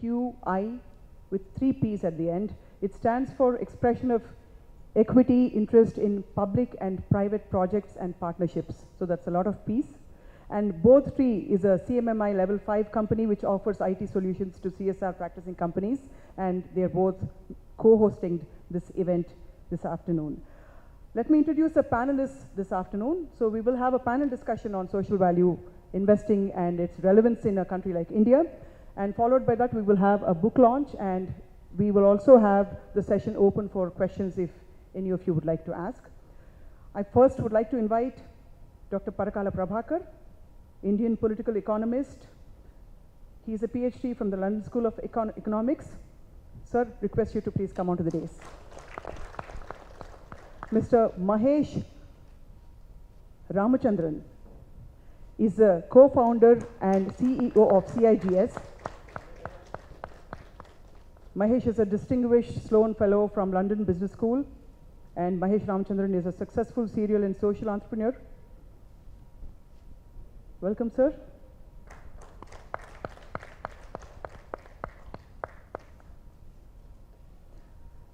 EQI with 3 P's at the end. It stands for Expression of Equity, Interest in Public and Private Projects and Partnerships. So that's a lot of P's. And Both Tree is a CMMI level 5 company which offers IT solutions to CSR practicing companies, and they're both co-hosting this event this afternoon. Let me introduce the panelists this afternoon. So we will have a panel discussion on social value investing and its relevance in a country like India. And followed by that, we will have a book launch, and we will also have the session open for questions if any of you would like to ask. I first would like to invite Dr. Parakala Prabhakar, Indian political economist. He is a PhD from the London School of Economics. Sir, request you to please come onto the dais. Mr. Mahesh Ramachandran is the co-founder and CEO of CIGS. Mahesh is a distinguished Sloan Fellow from London Business School, and Mahesh Ramachandran is a successful serial and social entrepreneur. Welcome, sir.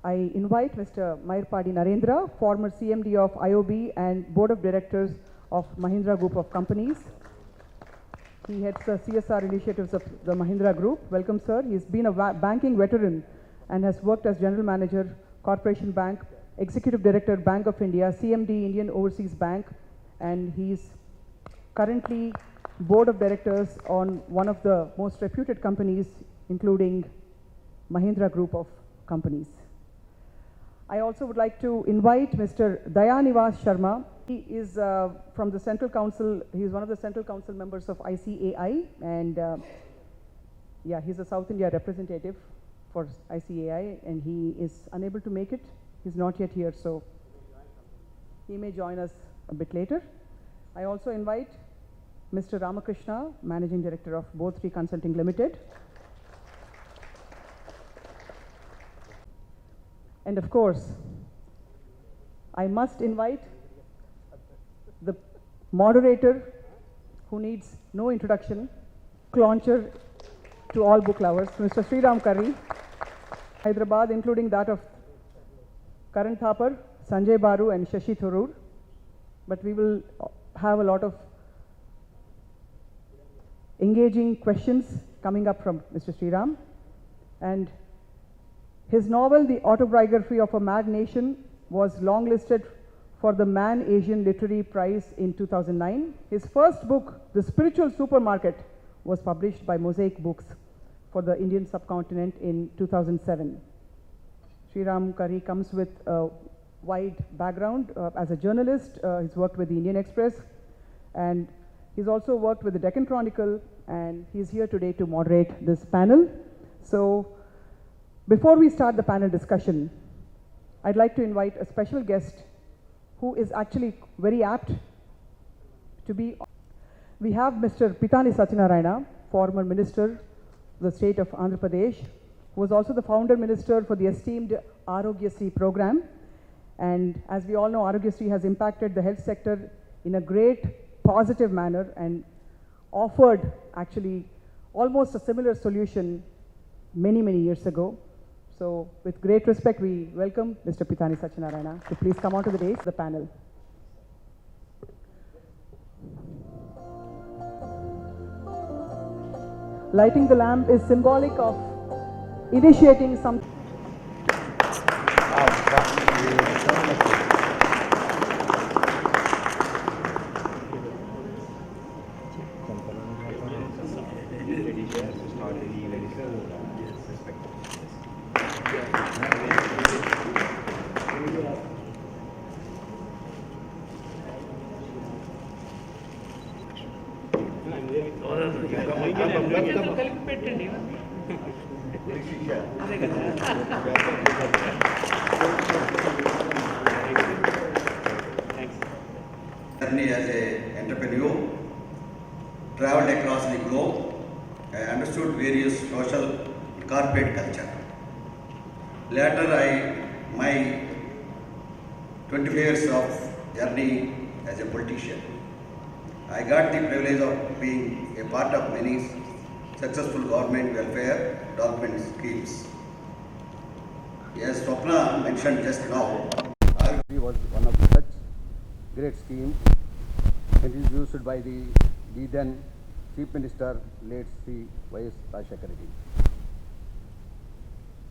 I invite Mr. Mayurpadi Narendra, former CMD of IOB and Board of Directors of Mahindra Group of Companies. He heads the CSR initiatives of the Mahindra Group. Welcome, sir. He's been a banking veteran and has worked as General Manager, Corporation Bank, Executive Director, Bank of India, CMD, Indian Overseas Bank, and he's currently Board of Directors on one of the most reputed companies, including Mahindra Group of Companies. I also would like to invite Mr. Dayanivas Sharma. He is from the Central Council. He is one of the Central Council members of ICAI, and yeah, he's a South India representative for ICAI, and he is unable to make it. He's not yet here, so he may join us a bit later. I also invite Mr. Ramakrishna, Managing Director of Both Tree Consulting Limited. And of course, I must invite the moderator who needs no introduction, launcher to all book lovers, Mr. Sriram Curry, Hyderabad, including that of Karan Thapar, Sanjay Baru and Shashi Thurur. But we will have a lot of engaging questions coming up from Mr. Sriram. And his novel, The Autobiography of a Mad Nation, was longlisted for the Man Asian Literary Prize in 2009. His first book, The Spiritual Supermarket, was published by Mosaic Books for the Indian subcontinent in 2007. Sriram Curry comes with a wide background as a journalist. He's worked with the Indian Express, and he's also worked with the Deccan Chronicle, and he's here today to moderate this panel. So before we start the panel discussion, I'd like to invite a special guest who is actually very apt to be. We have Mr. Pitani Satyanarayana, former Minister of the State of Andhra Pradesh, who was also the founder minister for the esteemed Arogyasri program. And as we all know, Arogyasri has impacted the health sector in a great positive manner and offered actually almost a similar solution many, many years ago. So with great respect, we welcome Mr. Pitani Satyanarayana to please come onto the dais, the panel. Lighting the lamp is symbolic of initiating some. Journey as an entrepreneur, traveled across the globe, I understood various social and corporate culture. Later, my 25 years of journey as a politician, I got the privilege of being a part of many successful government welfare development schemes. As Swapna mentioned just now, He was one of such great schemes introduced by the then Chief Minister, late Sri Y.S. Rajshekar Reddy.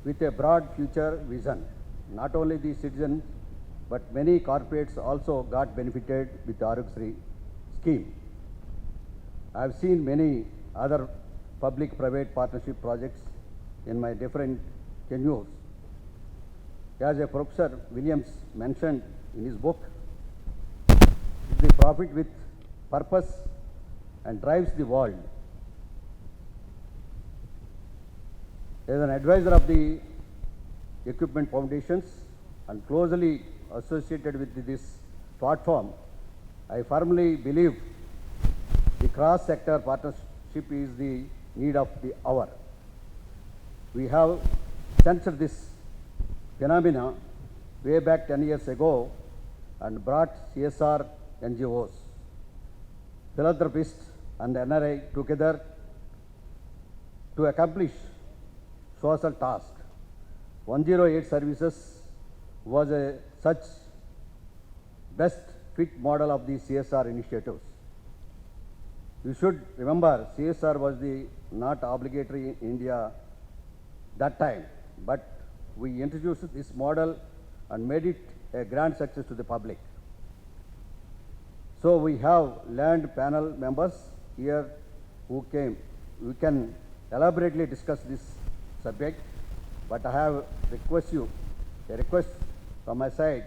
With a broad future vision, not only the citizens but many corporates also got benefited with the Arogyasri scheme. I have seen many other public-private partnership projects in my different tenures. As a Professor Williams mentioned in his book, the profit with purpose and drives the world. As an advisor of the Equippp Foundations and closely associated with this platform, I firmly believe the cross-sector partnership is the need of the hour. We have sensed this phenomena way back 10 years ago and brought CSR NGOs, Philanthropists and NRI together to accomplish social task. 108 services was a such best fit model of the CSR initiatives. You should remember CSR was the not obligatory in India that time, but we introduced this model and made it a grand success to the public. So we have learned panel members here who came. We can elaborately discuss this subject, but I have a request from my side.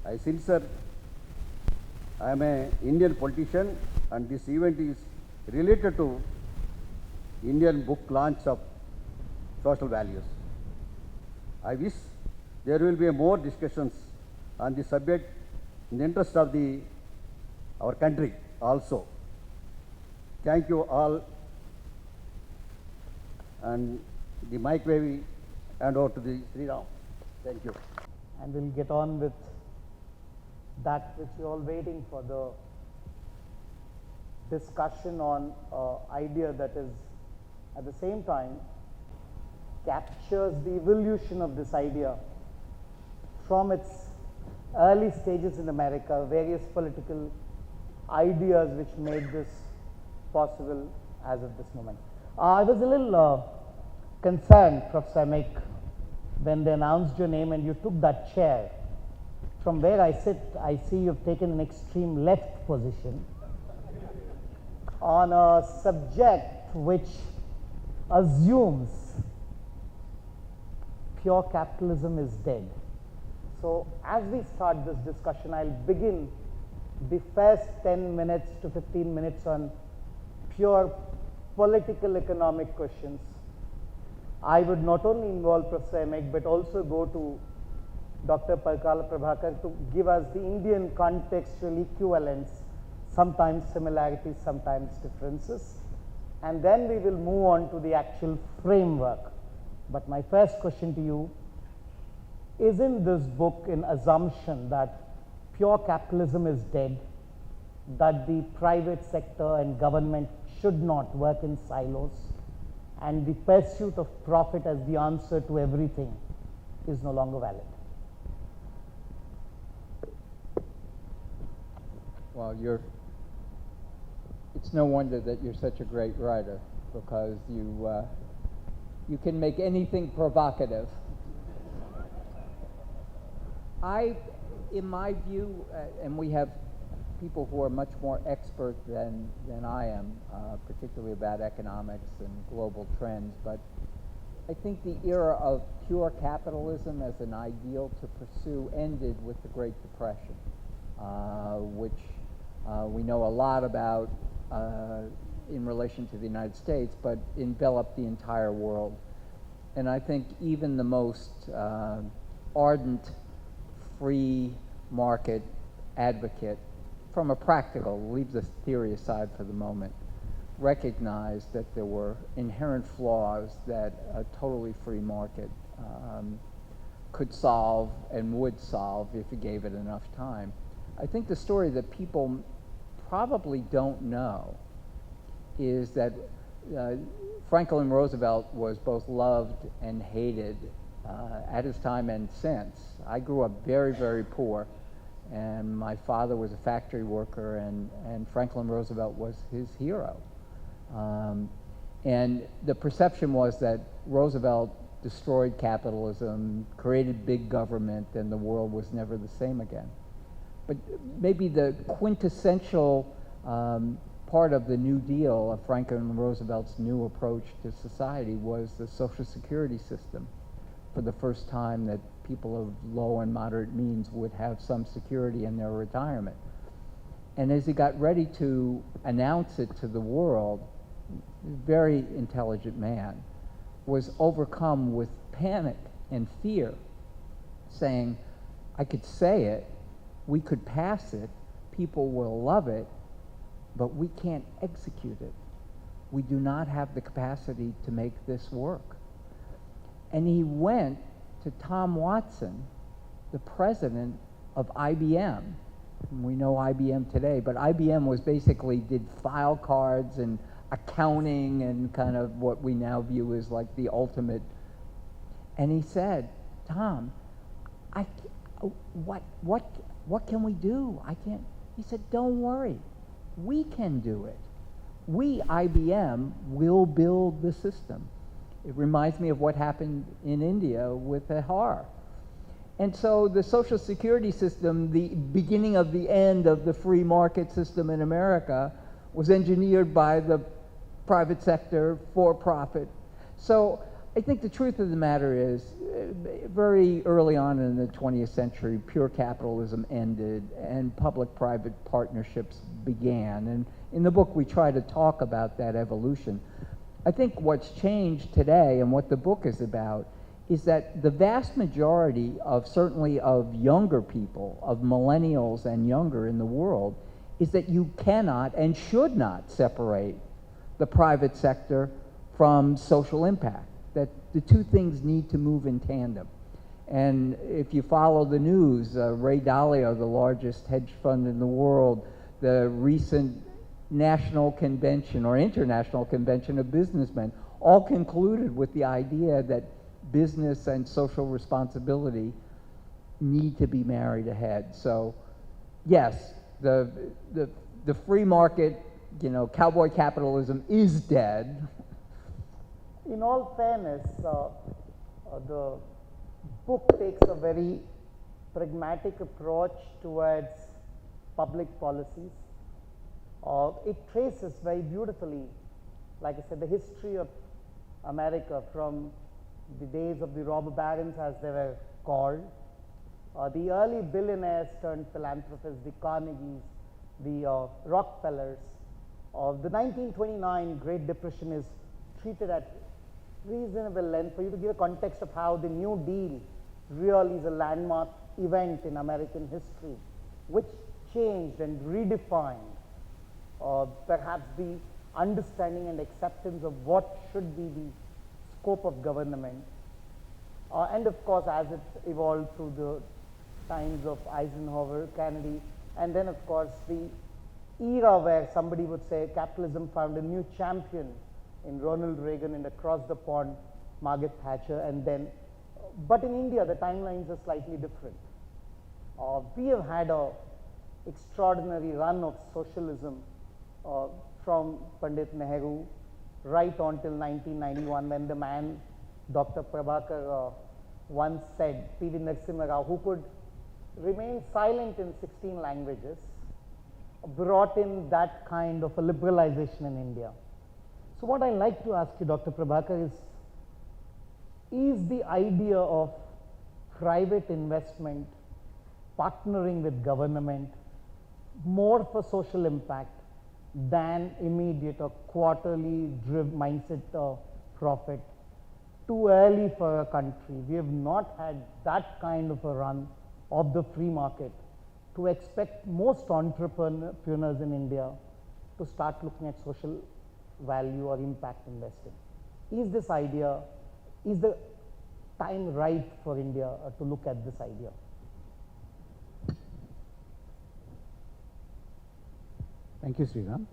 I am an Indian politician and this event is related to Indian book launch of social values. I wish there will be more discussions on the subject in the interest of our country also. Thank you all, and the mic may be hand over to the Sri Ram. Thank you. And we'll get on with that which you're all waiting for, the discussion on idea that is at the same time captures the evolution of this idea from its early stages in America, various political ideas which made this possible as of this moment. I was a little concerned, Professor Eimicke, when they announced your name and you took that chair. From where I sit, I see you've taken an extreme left position on a subject which assumes pure capitalism is dead. So as we start this discussion, I'll begin the first 10 minutes to 15 minutes on pure political economic questions. I would not only involve Professor Eimicke but also go to Dr. Parkala Prabhakar to give us the Indian contextual equivalence, sometimes similarities, sometimes differences, and then we will move on to the actual framework. But my first question to you, is in this book an assumption that pure capitalism is dead, that the private sector and government should not work in silos, and the pursuit of profit as the answer to everything is no longer valid? Well, it's no wonder that you're such a great writer, because you can make anything provocative. In my view, and we have people who are much more expert than I am, particularly about economics and global trends, but I think the era of pure capitalism as an ideal to pursue ended with the Great Depression, which we know a lot about in relation to the United States, but enveloped the entire world. And I think even the most ardent free market advocate, from a practical, leave the theory aside for the moment, recognized that there were inherent flaws that a totally free market could solve and would solve if you gave it enough time. I think the story that people probably don't know is that Franklin Roosevelt was both loved and hated at his time and since. I grew up very, very poor, and my father was a factory worker, and Franklin Roosevelt was his hero. And the perception was that Roosevelt destroyed capitalism, created big government, and the world was never the same again. But maybe the quintessential part of the New Deal, of Franklin Roosevelt's new approach to society, was the Social Security system. For the first time, that people of low and moderate means would have some security in their retirement. And as he got ready to announce it to the world, a very intelligent man was overcome with panic and fear, saying, I could say it, we could pass it, people will love it, but we can't execute it. We do not have the capacity to make this work. And he went to Tom Watson, the president of IBM. We know IBM today, but IBM was basically did file cards and accounting and kind of what we now view as like the ultimate. And he said, Tom, what can we do? I can't. He said, don't worry, we can do it. We, IBM, will build the system. It reminds me of what happened in India with Ahar. And so the Social Security system, the beginning of the end of the free market system in America, was engineered by the private sector for profit. So I think the truth of the matter is, very early on in the 20th century, pure capitalism ended and public-private partnerships began. And in the book, we try to talk about that evolution. I think what's changed today and what the book is about is that the vast majority of, certainly of younger people, of millennials and younger in the world, is that you cannot and should not separate the private sector from social impact, that the two things need to move in tandem. And if you follow the news, Ray Dalio, the largest hedge fund in the world, the recent national convention or international convention of businessmen, all concluded with the idea that business and social responsibility need to be married ahead. So yes, the free market, cowboy capitalism is dead. In all fairness, the book takes a very pragmatic approach towards public policies. It traces very beautifully, like I said, the history of America from the days of the robber barons, as they were called, the early billionaires turned philanthropists, the Carnegies, the Rockefellers. The 1929 Great Depression is treated at reasonable length for you to give a context of how the New Deal really is a landmark event in American history, which changed and redefined perhaps the understanding and acceptance of what should be the scope of government. And of course, as it evolved through the times of Eisenhower, Kennedy, and then of course the era where somebody would say capitalism found a new champion in Ronald Reagan and across the pond Margaret Thatcher, and then, but in India the timelines are slightly different. We have had a extraordinary run of socialism from Pandit Nehru right on till 1991, when the man Dr. Prabhakar once said, P.V. Narasimha Rao, who could remain silent in 16 languages, brought in that kind of a liberalization in India. So what I like to ask you, Dr. Prabhakar, is the idea of private investment partnering with government more for social impact than immediate or quarterly mindset profit too early for a country? We have not had that kind of a run of the free market to expect most entrepreneurs in India to start looking at social value or impact investing. Is this idea, is the time right for India to look at this idea? Thank you, Sriram.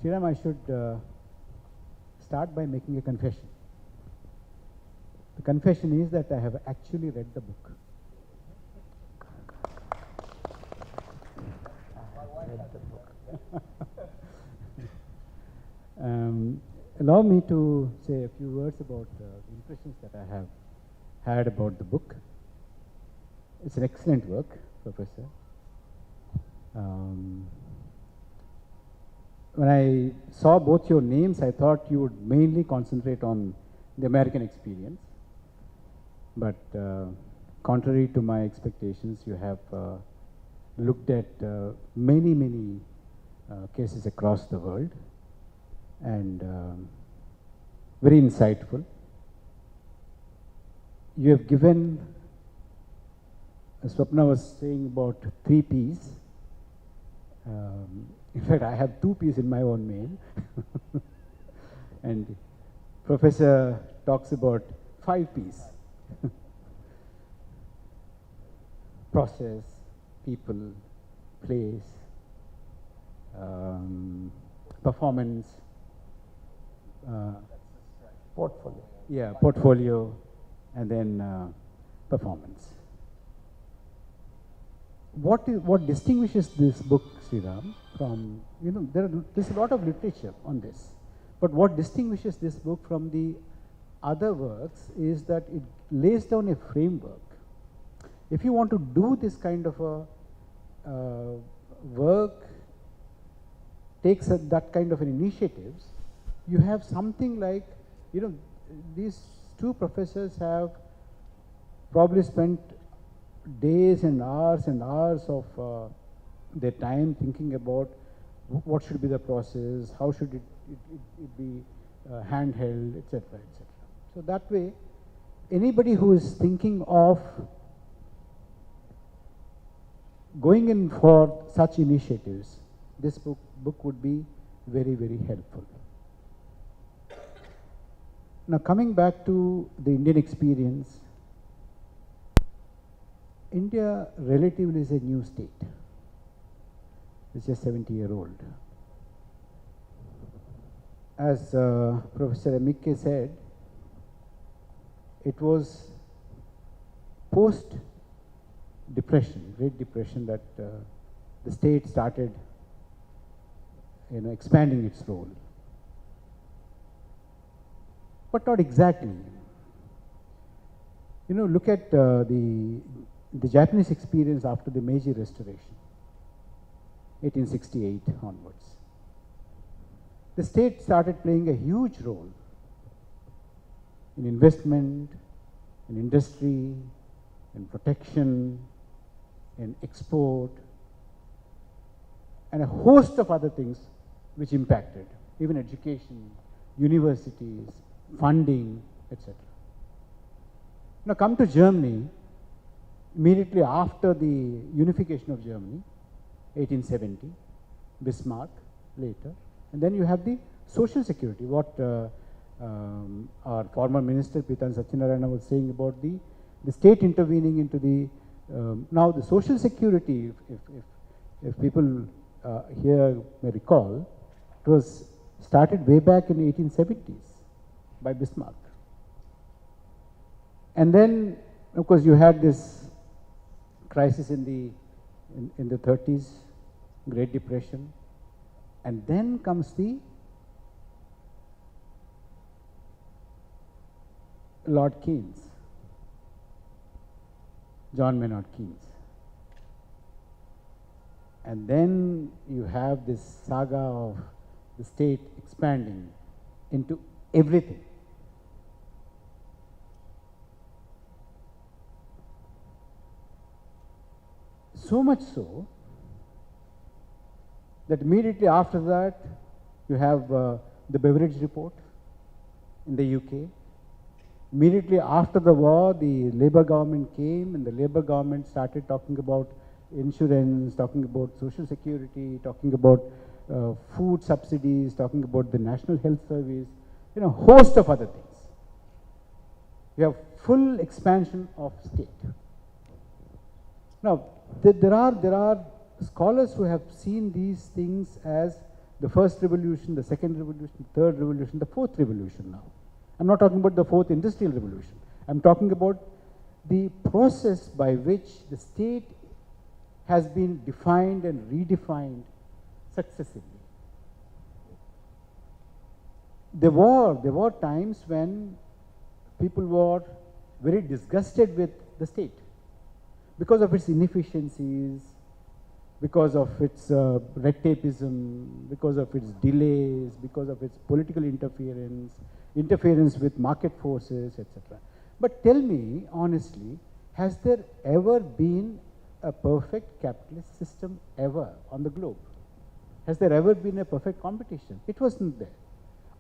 Sriram, I should start by making a confession. The confession is that I have actually read the book. Allow me to say a few words about the impressions that I have had about the book. It's an excellent work, Professor. When I saw both your names, I thought you would mainly concentrate on the American experience. But contrary to my expectations, you have looked at many cases across the world, and very insightful. You have given, as Swapna was saying, about 3 Ps. In fact, I have 2 Ps in my own mail. And Professor talks about 5 Ps. Process, people, place, performance, Portfolio. yeah, portfolio, and then performance. What distinguishes this book, Sriram, from, you know, there's a lot of literature on this, but what distinguishes this book from the other works is that it lays down a framework. If you want to do this kind of a work, takes that kind of an initiatives, you have something like, you know, these 2 professors have probably spent days and hours of their time thinking about what should be the process, how should it be handheld, etc., etc. So that way, anybody who is thinking of going in for such initiatives, this book would be very helpful. Now, coming back to the Indian experience, India relatively is a new state. It's just 70-year-old. As Professor Eimicke said, it was post-depression, Great Depression, that the state started, you know, expanding its role. But not exactly. You know, look at the Japanese experience after the Meiji Restoration, 1868 onwards. The state started playing a huge role in investment, in industry, in protection, in export, and a host of other things which impacted, even education, universities, funding, etc. Now come to Germany, immediately after the unification of Germany, 1870, Bismarck later, and then you have the social security, what our former minister Pitan Satyanarayana was saying about the state intervening into the, now the social security, if people here may recall, it was started way back in 1870s by Bismarck. And then, of course, you had this crisis in the 30s, Great Depression, and then comes the Lord Keynes, John Maynard Keynes. And then you have this saga of the state expanding into everything. So much so that immediately after that you have the Beveridge Report in the UK. Immediately after the war, the Labour government came, and the Labour government started talking about insurance, talking about social security, talking about food subsidies, talking about the National Health Service, you know, host of other things. We have full expansion of state. Now, there are scholars who have seen these things as the first revolution, the second revolution, the third revolution, the fourth revolution now. I'm not talking about the fourth industrial revolution. I'm talking about the process by which the state has been defined and redefined successively. There were times when people were very disgusted with the state because of its inefficiencies, because of its red tapeism, because of its delays, because of its political interference with market forces, etc. But tell me honestly, has there ever been a perfect capitalist system ever on the globe? Has there ever been a perfect competition? It wasn't there.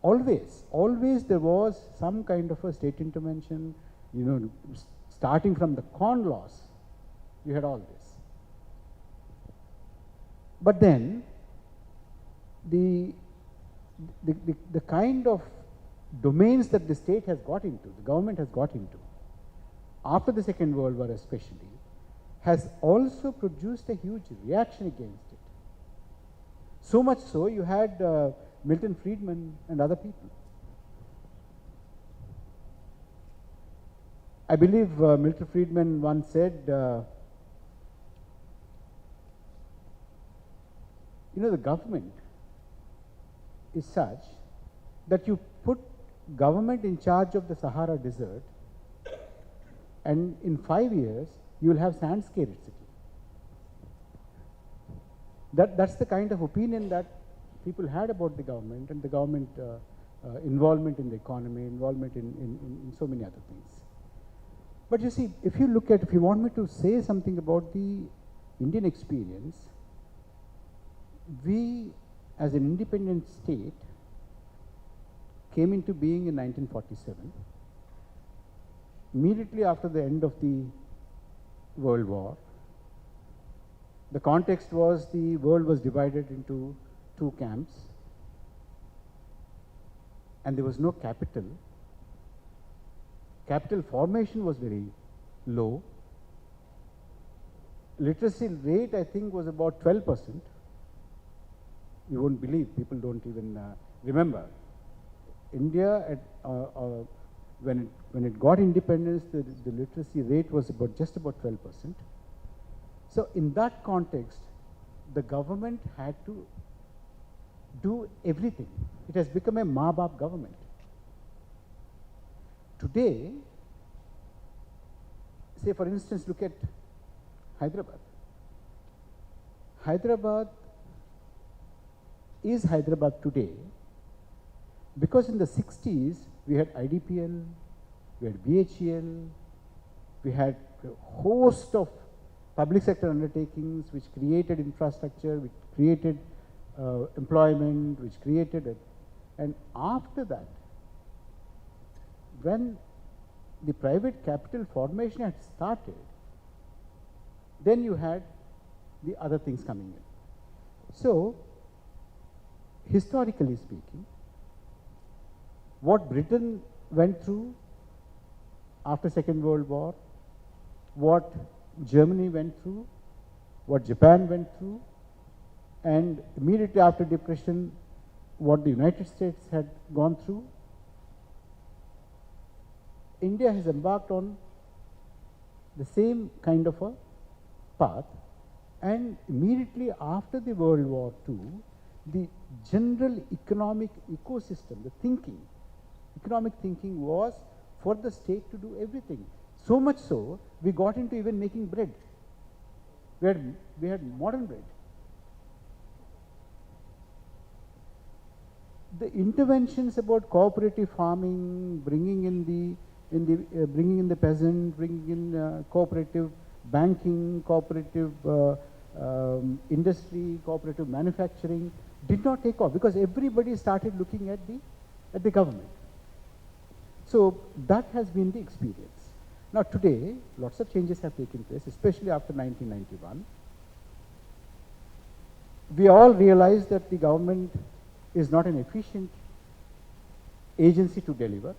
Always there was some kind of a state intervention, you know, starting from the corn laws, you had all this. But then, the kind of domains that the state has got into, the government has got into, after the Second World War especially, has also produced a huge reaction against it. So much so, you had Milton Friedman and other people. I believe Milton Friedman once said, you know, the government is such that you put government in charge of the Sahara Desert, and in 5 years you will have sand scarcity. That's the kind of opinion that people had about the government and the government involvement in the economy, involvement in so many other things. But you see, if you want me to say something about the Indian experience, we as an independent state came into being in 1947, immediately after the end of the World War. The context was the world was divided into two camps, and there was no capital. Capital formation was very low. Literacy rate, I think, was about 12%. You won't believe, people don't even remember. India, when it got independence, the literacy rate was just about 12%. So in that context, the government had to do everything. It has become a Ma-Baap government. Today, say for instance, look at Hyderabad. Hyderabad is Hyderabad today because in the 60s we had IDPL, we had BHEL, we had a host of public sector undertakings which created infrastructure, which created employment, which created it. And after that, when the private capital formation had started, then you had the other things coming in. So, historically speaking, what Britain went through after Second World War, what Germany went through, what Japan went through, and immediately after depression, what the United States had gone through, India has embarked on the same kind of a path, and immediately after the World War II, the general economic ecosystem, the thinking, economic thinking was for the state to do everything. So much so, we got into even making bread. We had modern bread. The interventions about cooperative farming, bringing in the peasant, bringing in cooperative banking, cooperative industry, cooperative manufacturing, did not take off because everybody started looking at the government. So that has been the experience. Now today, lots of changes have taken place, especially after 1991. We all realize that the government is not an efficient agency to deliver.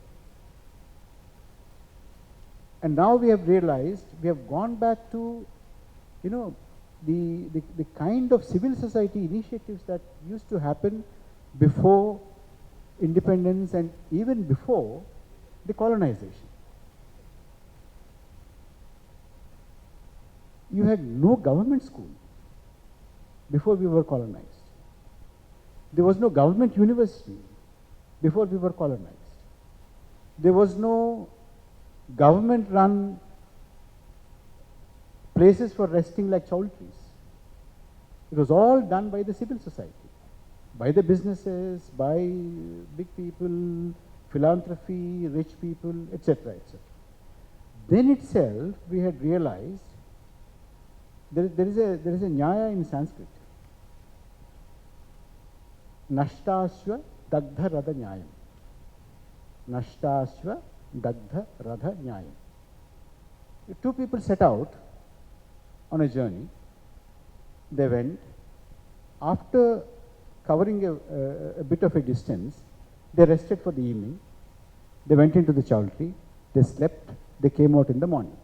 And now we have realized, we have gone back to, the kind of civil society initiatives that used to happen before independence and even before the colonization. You had no government school before we were colonized. There was no government university before we were colonized. There was no government-run places for resting like chowdhuries. It was all done by the civil society, by the businesses, by big people, philanthropy, rich people, etc., etc. Then itself, we had realized there is a nyaya in Sanskrit. Nashtasva dagdha radha nyayam. Nashtasva dagdha radha nyayam. Two people set out on a journey. They went. After covering a bit of a distance, they rested for the evening. They went into the chowdhury. They slept. They came out in the morning.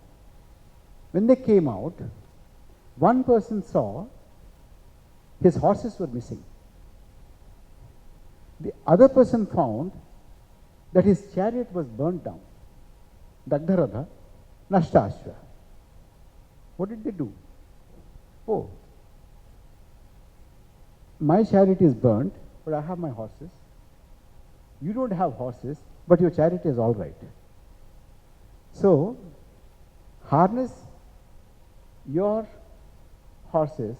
When they came out, one person saw his horses were missing. The other person found that his chariot was burnt down. Dagdharadha, Nashtasva. What did they do? Oh, my chariot is burnt, but I have my horses. You don't have horses, but your chariot is all right. So, harness your horses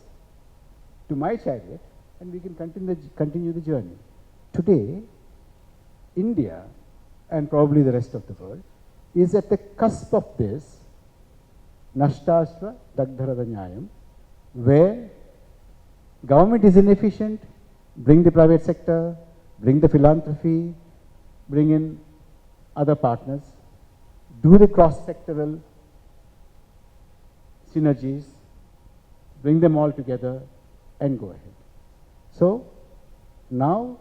to my chariot and we can continue the journey. Today, India and probably the rest of the world is at the cusp of this Nashtasva Dagdharada Nyayam, where government is inefficient, bring the private sector, bring the philanthropy, bring in other partners, do the cross-sectoral synergies, bring them all together and go ahead. So, now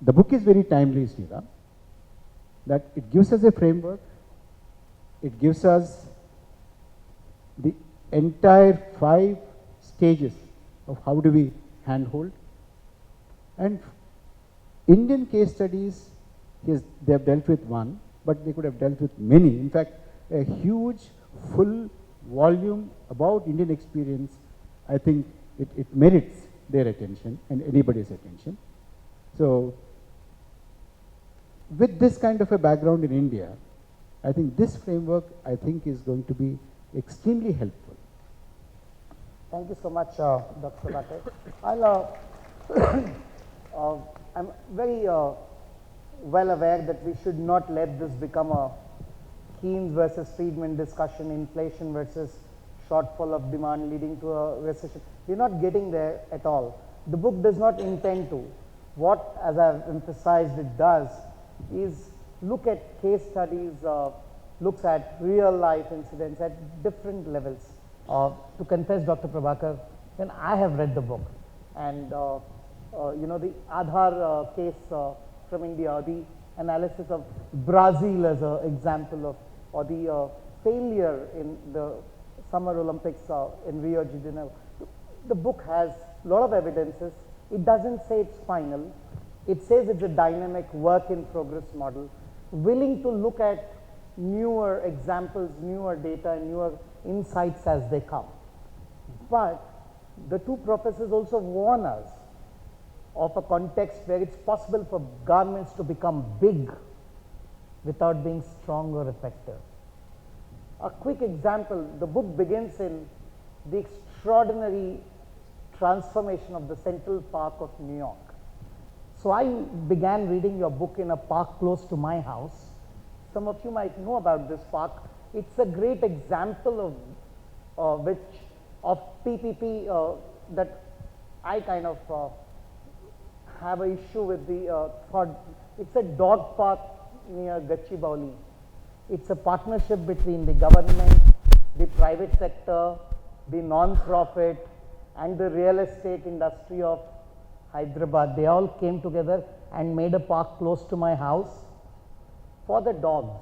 the book is very timely, Sriram, that it gives us a framework, it gives us the entire 5 stages of how do we handhold, and Indian case studies, yes, they have dealt with one, but they could have dealt with many. In fact, a huge, full volume about Indian experience, I think it merits their attention and anybody's attention. So, with this kind of a background in India, I think this framework, I think, is going to be extremely helpful. Thank you so much, Dr. Prabhakar. I'm very well aware that we should not let this become a Keynes versus Friedman discussion, inflation versus shortfall of demand leading to a recession. We're not getting there at all. The book does not intend to. What, as I've emphasized, it does is look at case studies, looks at real life incidents at different levels. To confess, Dr. Prabhakar, then I have read the book, and you know, the Aadhaar case from India, the analysis of Brazil as an example of, or the failure in the Summer Olympics in Rio de Janeiro. The book has a lot of evidences. It doesn't say it's final. It says it's a dynamic work in progress model, willing to look at newer examples, newer data, and newer insights as they come. But the two professors also warn us of a context where it's possible for governments to become big without being strong or effective. A quick example, the book begins in the extraordinary transformation of the Central Park of New York. So I began reading your book in a park close to my house. Some of you might know about this park. It's a great example of PPP that I kind of have an issue with the thought. It's a dog park near Gachibowli. It's a partnership between the government, the private sector, the non-profit, and the real estate industry of Hyderabad. They all came together and made a park close to my house for the dogs.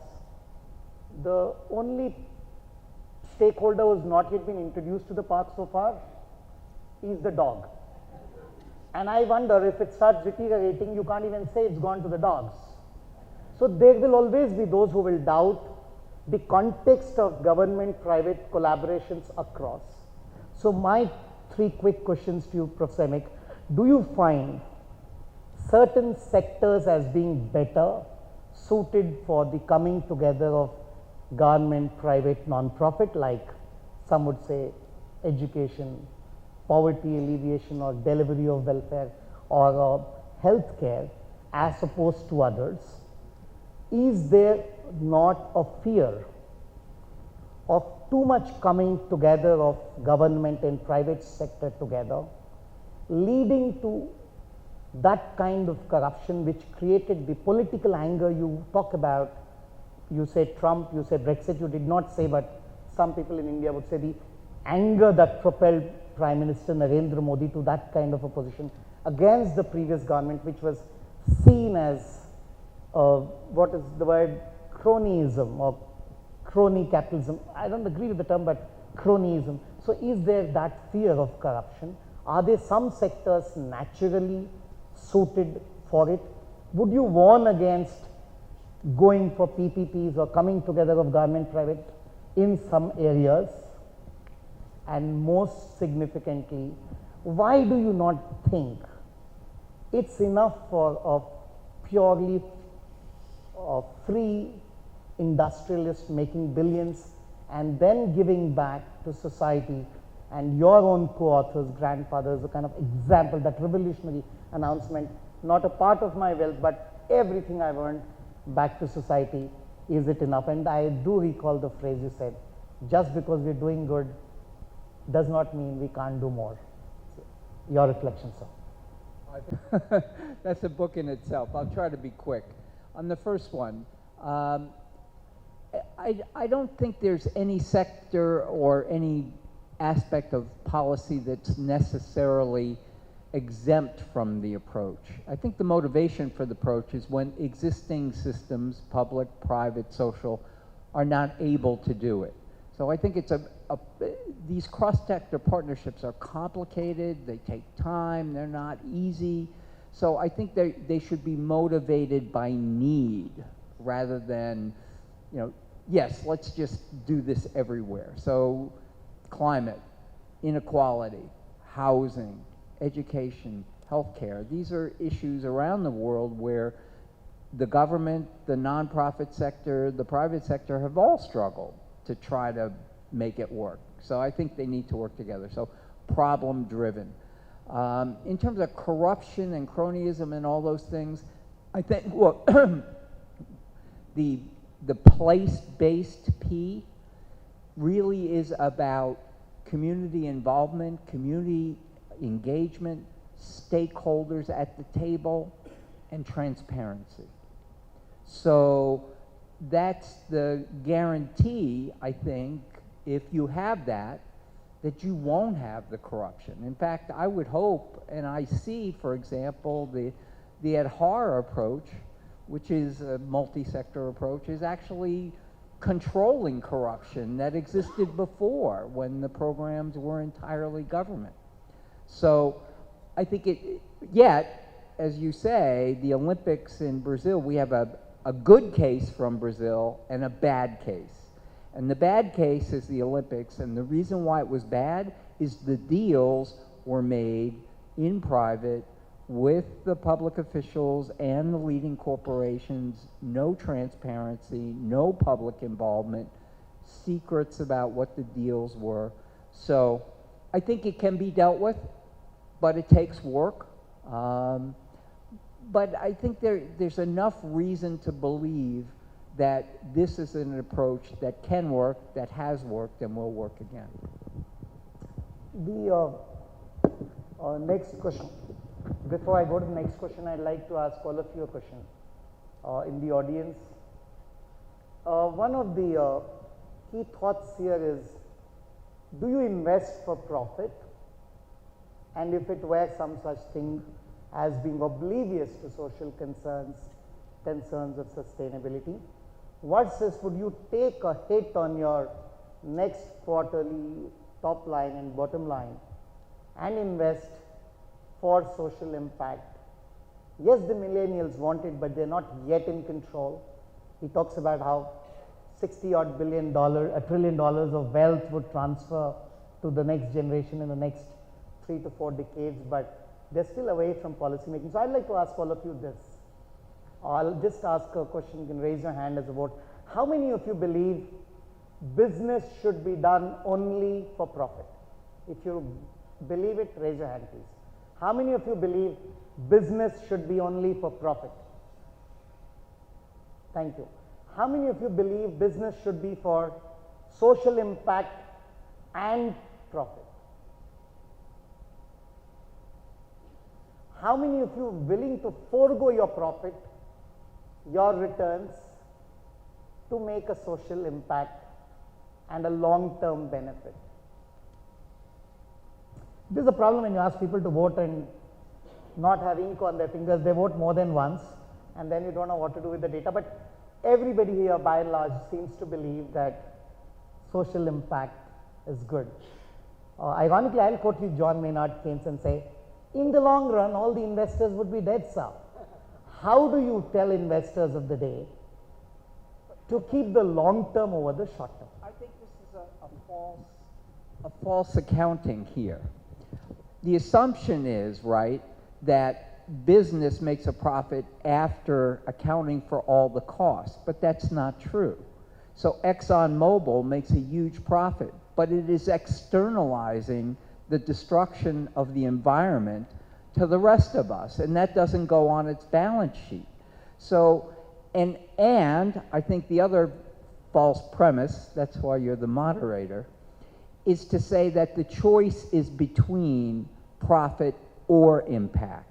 The only stakeholder who has not yet been introduced to the park so far is the dog. And I wonder, if it starts deteriorating, you can't even say it's gone to the dogs. So there will always be those who will doubt the context of government-private collaborations across. So my 3 quick questions to you, Prof. Eimicke. Do you find certain sectors as being better suited for the coming together of government, private, non-profit, like some would say education, poverty alleviation or delivery of welfare, or healthcare, as opposed to others? Is there not a fear of too much coming together of government and private sector together, leading to that kind of corruption which created the political anger you talk about? You said Trump, you said Brexit, you did not say, but some people in India would say the anger that propelled Prime Minister Narendra Modi to that kind of a position against the previous government, which was seen as, what is the word, cronyism or crony capitalism. I don't agree with the term, but cronyism. So is there that fear of corruption? Are there some sectors naturally suited for it? Would you warn against going for PPPs or coming together of government private in some areas? And most significantly, why do you not think it's enough for a purely free industrialist making billions and then giving back to society? And your own co-author's grandfather is a kind of example, that revolutionary announcement, not a part of my wealth, but everything I've earned back to society. Is it enough? And I do recall the phrase you said, just because we're doing good does not mean we can't do more. So, your reflection, sir. That's a book in itself. I'll try to be quick. On the first one, I don't think there's any sector or any aspect of policy that's necessarily exempt from the approach. I think the motivation for the approach is when existing systems, public, private, social, are not able to do it. So I think it's these cross-sector partnerships are complicated, they take time, they're not easy. So I think they should be motivated by need rather than, yes, let's just do this everywhere. So climate, inequality, housing, education, healthcare, these are issues around the world where the government, the nonprofit sector, the private sector have all struggled to try to make it work. So I think they need to work together. So problem driven. In terms of corruption and cronyism and all those things, I think, well, the place-based P really is about community involvement, community engagement, stakeholders at the table, and transparency. So that's the guarantee, I think, if you have that you won't have the corruption. In fact, I would hope, and I see, for example, the Adhara approach, which is a multi-sector approach, is actually controlling corruption that existed before when the programs were entirely government. So I think yet, as you say, the Olympics in Brazil, we have a good case from Brazil and a bad case. And the bad case is the Olympics, and the reason why it was bad is the deals were made in private with the public officials and the leading corporations, no transparency, no public involvement, secrets about what the deals were. So I think it can be dealt with, but it takes work. But I think there's enough reason to believe that this is an approach that can work, that has worked, and will work again. The next question. Before I go to the next question, I'd like to ask all of you a question in the audience. One of the key thoughts here is, do you invest for profit? And if it were some such thing as being oblivious to social concerns of sustainability, versus would you take a hit on your next quarterly top line and bottom line and invest for social impact. Yes, the millennials want it, but they're not yet in control. He talks about how $60-odd billion, $1 trillion of wealth would transfer to the next generation in the next 3 to 4 decades, but they're still away from policy making. So I'd like to ask all of you this. I'll just ask a question, you can raise your hand as a vote. How many of you believe business should be done only for profit? If you believe it, raise your hand please. How many of you believe business should be only for profit? Thank you. How many of you believe business should be for social impact and profit? How many of you are willing to forego your profit, your returns, to make a social impact and a long-term benefit? This is a problem when you ask people to vote and not have ink on their fingers. They vote more than once and then you don't know what to do with the data. But everybody here by and large seems to believe that social impact is good. Ironically, I'll quote you John Maynard Keynes and say, in the long run, all the investors would be dead, sir. How do you tell investors of the day to keep the long term over the short term? I think this is a false accounting here. The assumption is, right, that business makes a profit after accounting for all the costs, but that's not true. So ExxonMobil makes a huge profit, but it is externalizing the destruction of the environment to the rest of us, and that doesn't go on its balance sheet. So, and I think the other false premise, that's why you're the moderator, is to say that the choice is between profit or impact.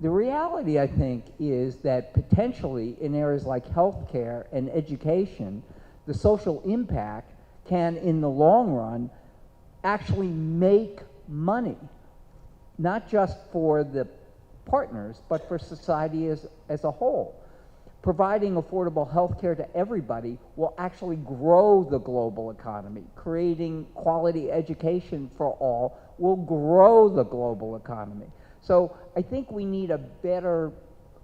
The reality, I think, is that potentially in areas like healthcare and education, the social impact can, in the long run, actually make money, not just for the partners, but for society as a whole. Providing affordable health care to everybody will actually grow the global economy. Creating quality education for all will grow the global economy. So I think we need a better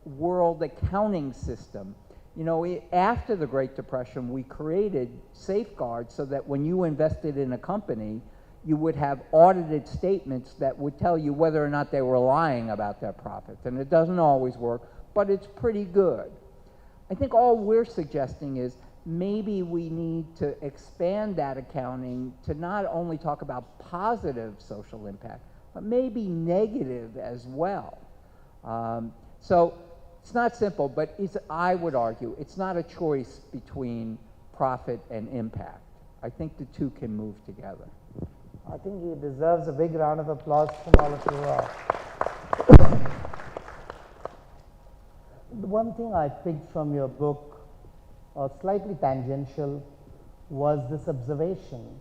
world accounting system. You know, after the Great Depression, we created safeguards so that when you invested in a company, you would have audited statements that would tell you whether or not they were lying about their profits. And it doesn't always work, but it's pretty good. I think all we're suggesting is maybe we need to expand that accounting to not only talk about positive social impact, but maybe negative as well. So it's not simple, but I would argue it's not a choice between profit and impact. I think the two can move together. I think he deserves a big round of applause from all of you. The one thing I picked from your book, slightly tangential, was this observation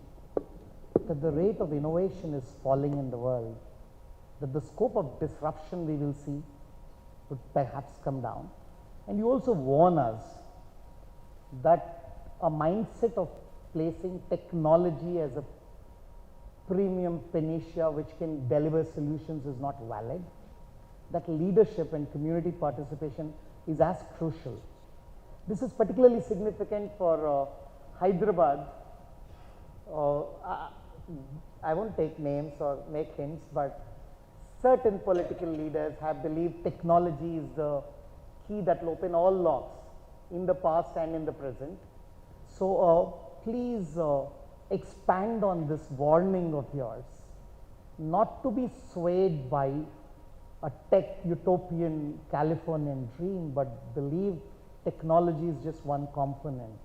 that the rate of innovation is falling in the world, that the scope of disruption we will see would perhaps come down. And you also warn us that a mindset of placing technology as a premium panacea which can deliver solutions is not valid, that leadership and community participation is as crucial. This is particularly significant for Hyderabad. I won't take names or make hints, but certain political leaders have believed technology is the key that will open all locks in the past and in the present. So please expand on this warning of yours, not to be swayed by a tech utopian Californian dream, but believe technology is just one component.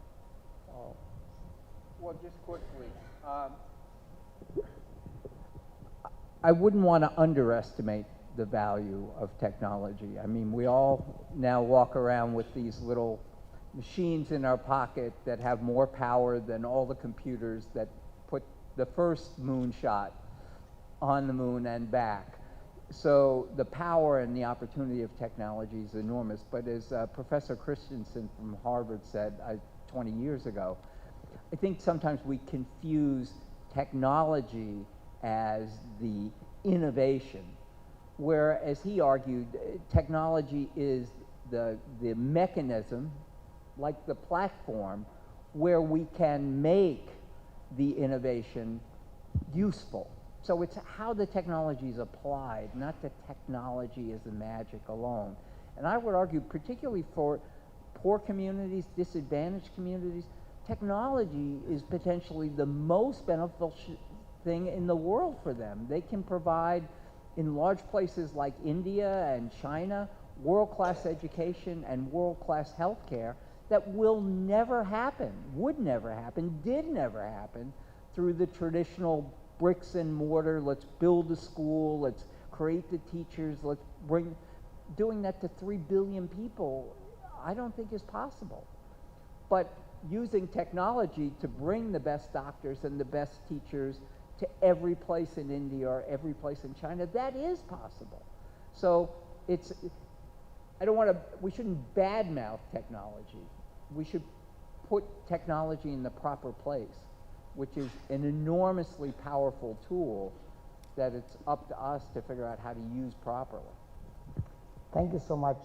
Well, just quickly, I wouldn't want to underestimate the value of technology. I mean, we all now walk around with these little machines in our pocket that have more power than all the computers that put the first moonshot on the moon and back. So the power and the opportunity of technology is enormous. But as Professor Christensen from Harvard said 20 years ago, I think sometimes we confuse technology as the innovation, where, as he argued, technology is the mechanism, like the platform, where we can make the innovation useful. So it's how the technology is applied, not the technology as the magic alone. And I would argue, particularly for poor communities, disadvantaged communities, technology is potentially the most beneficial thing in the world for them. They can provide, in large places like India and China, world-class education and world-class healthcare that will never happen, would never happen, did never happen through the traditional bricks and mortar, let's build a school, let's create the teachers, let's bring, doing that to 3 billion people, I don't think is possible. But using technology to bring the best doctors and the best teachers to every place in India or every place in China, that is possible. So it's, I don't want to, we shouldn't badmouth technology. We should put technology in the proper place, which is an enormously powerful tool that it's up to us to figure out how to use properly. Thank you so much.